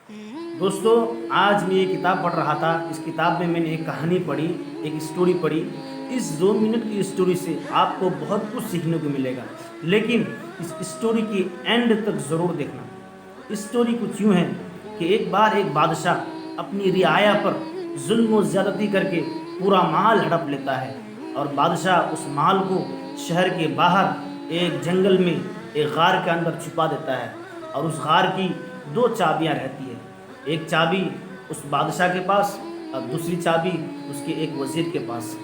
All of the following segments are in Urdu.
دوستو، آج میں یہ کتاب پڑھ رہا تھا۔ اس کتاب میں نے ایک کہانی پڑھی، ایک اسٹوری پڑھی۔ اس 2 منٹ کی اسٹوری سے آپ کو بہت کچھ سیکھنے کو ملے گا، لیکن اس اسٹوری کی اینڈ تک ضرور دیکھنا۔ اسٹوری کچھ یوں ہے کہ ایک بار ایک بادشاہ اپنی رعایا پر ظلم و زیادتی کر کے پورا مال ہڑپ لیتا ہے، اور بادشاہ اس مال کو شہر کے باہر ایک جنگل میں ایک غار کے اندر چھپا دیتا ہے، اور اس غار کی 2 چابیاں رہتی ہیں۔ ایک چابی اس بادشاہ کے پاس اور دوسری چابی اس کے ایک وزیر کے پاس۔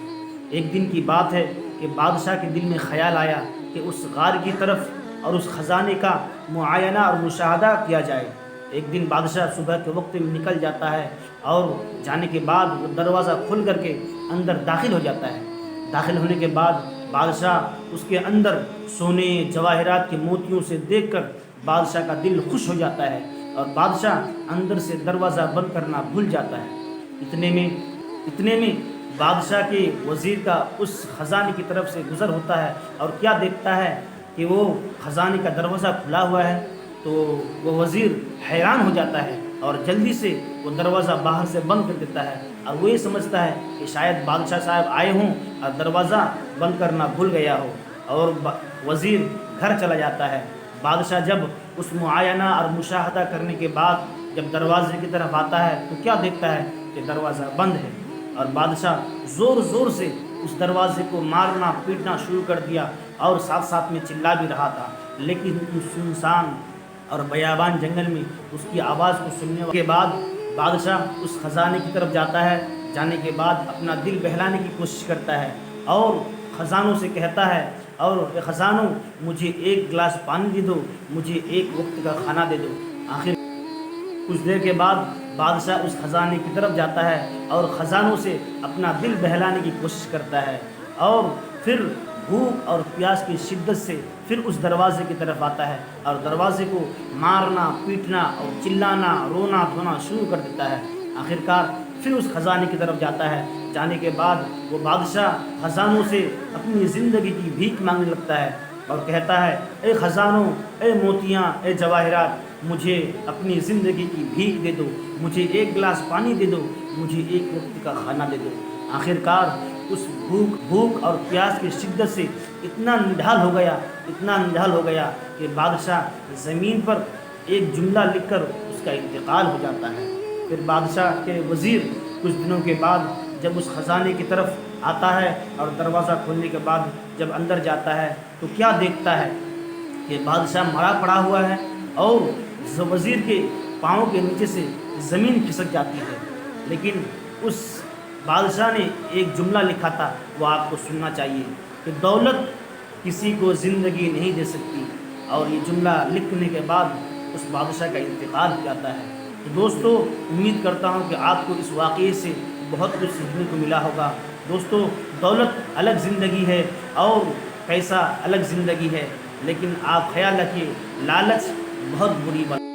ایک دن کی بات ہے کہ بادشاہ کے دل میں خیال آیا کہ اس غار کی طرف اور اس خزانے کا معائنہ اور مشاہدہ کیا جائے۔ ایک دن بادشاہ صبح کے وقت میں نکل جاتا ہے، اور جانے کے بعد وہ دروازہ کھول کر کے اندر داخل ہو جاتا ہے۔ داخل ہونے کے بعد بادشاہ اس کے اندر سونے جواہرات کے موتیوں سے دیکھ کر بادشاہ کا دل خوش ہو جاتا ہے، اور بادشاہ اندر سے دروازہ بند کرنا بھول جاتا ہے۔ اتنے میں بادشاہ کے وزیر کا اس خزانے کی طرف سے گزر ہوتا ہے، اور کیا دیکھتا ہے کہ وہ خزانے کا دروازہ کھلا ہوا ہے۔ تو وہ وزیر حیران ہو جاتا ہے اور جلدی سے وہ دروازہ باہر سے بند کر دیتا ہے، اور وہ یہ سمجھتا ہے کہ شاید بادشاہ صاحب آئے ہوں اور دروازہ بند کرنا بھول گیا ہو، اور وزیر گھر چلا جاتا ہے۔ بادشاہ جب اس معائنہ اور مشاہدہ کرنے کے بعد جب دروازے کی طرف آتا ہے تو کیا دیکھتا ہے کہ دروازہ بند ہے، اور بادشاہ زور زور سے اس دروازے کو مارنا پیٹنا شروع کر دیا، اور ساتھ ساتھ میں چلا بھی رہا تھا۔ لیکن اس سنسان اور بیابان جنگل میں اس کی آواز کو سننے کے بعد بادشاہ اس خزانے کی طرف جاتا ہے۔ جانے کے بعد اپنا دل بہلانے کی کوشش کرتا ہے، اور خزانوں سے کہتا ہے، اور اے خزانوں، مجھے ایک گلاس پانی دے دو، مجھے ایک وقت کا کھانا دے دو۔ آخر کچھ دیر کے بعد بادشاہ اس خزانے کی طرف جاتا ہے اور خزانوں سے اپنا دل بہلانے کی کوشش کرتا ہے، اور پھر بھوک اور پیاس کی شدت سے پھر اس دروازے کی طرف آتا ہے، اور دروازے کو مارنا پیٹنا اور چلانا رونا دھونا شروع کر دیتا ہے۔ آخرکار پھر اس خزانے کی طرف جاتا ہے۔ جانے کے بعد وہ بادشاہ خزانوں سے اپنی زندگی کی بھیک مانگنے لگتا ہے، اور کہتا ہے، اے خزانوں، اے موتیاں، اے جواہرات، مجھے اپنی زندگی کی بھیک دے دو، مجھے ایک گلاس پانی دے دو، مجھے ایک وقت کا کھانا دے دو۔ آخرکار اس بھوک اور پیاس کی شدت سے اتنا نڈھال ہو گیا کہ بادشاہ زمین پر ایک جملہ لکھ کر اس کا انتقال ہو جاتا ہے۔ پھر بادشاہ کے وزیر کچھ دنوں کے بعد جب اس خزانے کی طرف آتا ہے اور دروازہ کھولنے کے بعد جب اندر جاتا ہے تو کیا دیکھتا ہے کہ بادشاہ مرا پڑا ہوا ہے، اور وزیر کے پاؤں کے نیچے سے زمین کھسک جاتی ہے۔ لیکن اس بادشاہ نے ایک جملہ لکھا تھا، وہ آپ کو سننا چاہیے کہ دولت کسی کو زندگی نہیں دے سکتی، اور یہ جملہ لکھنے کے بعد اس بادشاہ کا انتقال ہو جاتا ہے۔ تو دوستو، امید کرتا ہوں کہ آپ کو اس واقعے سے بہت کچھ سیکھنے کو ملا ہوگا۔ دوستو، دولت الگ زندگی ہے اور پیسہ الگ زندگی ہے، لیکن آپ خیال رکھیے، لالچ بہت بری بات